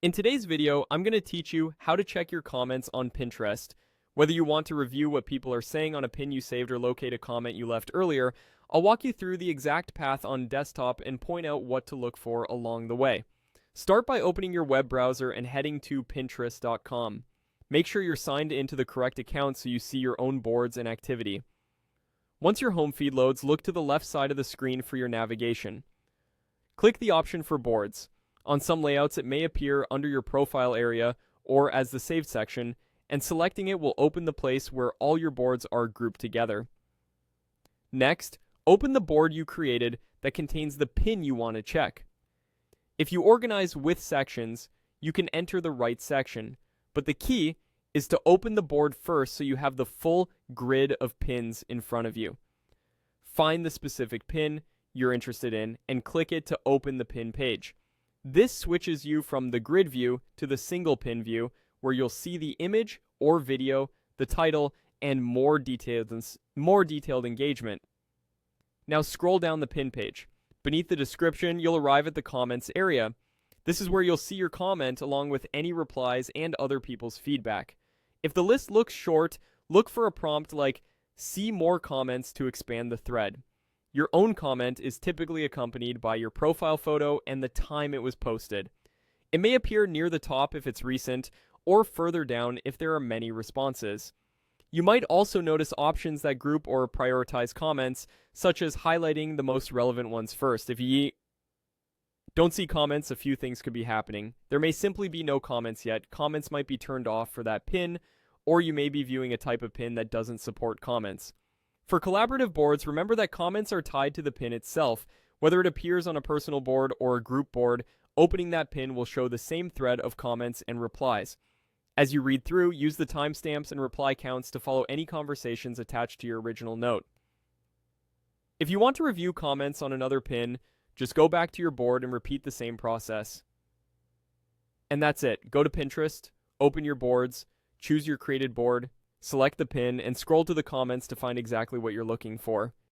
In today's video, I'm going to teach you how to check your comments on Pinterest. Whether you want to review what people are saying on a pin you saved or locate a comment you left earlier, I'll walk you through the exact path on desktop and point out what to look for along the way. Start by opening your web browser and heading to Pinterest.com. Make sure you're signed into the correct account so you see your own boards and activity. Once your home feed loads, look to the left side of the screen for your navigation. Click the option for boards. On some layouts, it may appear under your profile area or as the saved section, and selecting it will open the place where all your boards are grouped together. Next, open the board you created that contains the pin you want to check. If you organize with sections, you can enter the right section, but the key is to open the board first so you have the full grid of pins in front of you. Find the specific pin you're interested in and click it to open the pin page. This switches you from the grid view to the single pin view, where you'll see the image or video, the title, and more detailed engagement. Now scroll down the pin page. Beneath the description, you'll arrive at the comments area. This is where you'll see your comment along with any replies and other people's feedback. If the list looks short, look for a prompt like "See more comments" to expand the thread. Your own comment is typically accompanied by your profile photo and the time it was posted. It may appear near the top if it's recent, or further down if there are many responses. You might also notice options that group or prioritize comments, such as highlighting the most relevant ones first. If you don't see comments, a few things could be happening. There may simply be no comments yet. Comments might be turned off for that pin, or you may be viewing a type of pin that doesn't support comments. For collaborative boards, remember that comments are tied to the pin itself. Whether it appears on a personal board or a group board, opening that pin will show the same thread of comments and replies. As you read through, use the timestamps and reply counts to follow any conversations attached to your original note. If you want to review comments on another pin, just go back to your board and repeat the same process. And that's it. Go to Pinterest, open your boards, choose your created board, select the pin, and scroll to the comments to find exactly what you're looking for.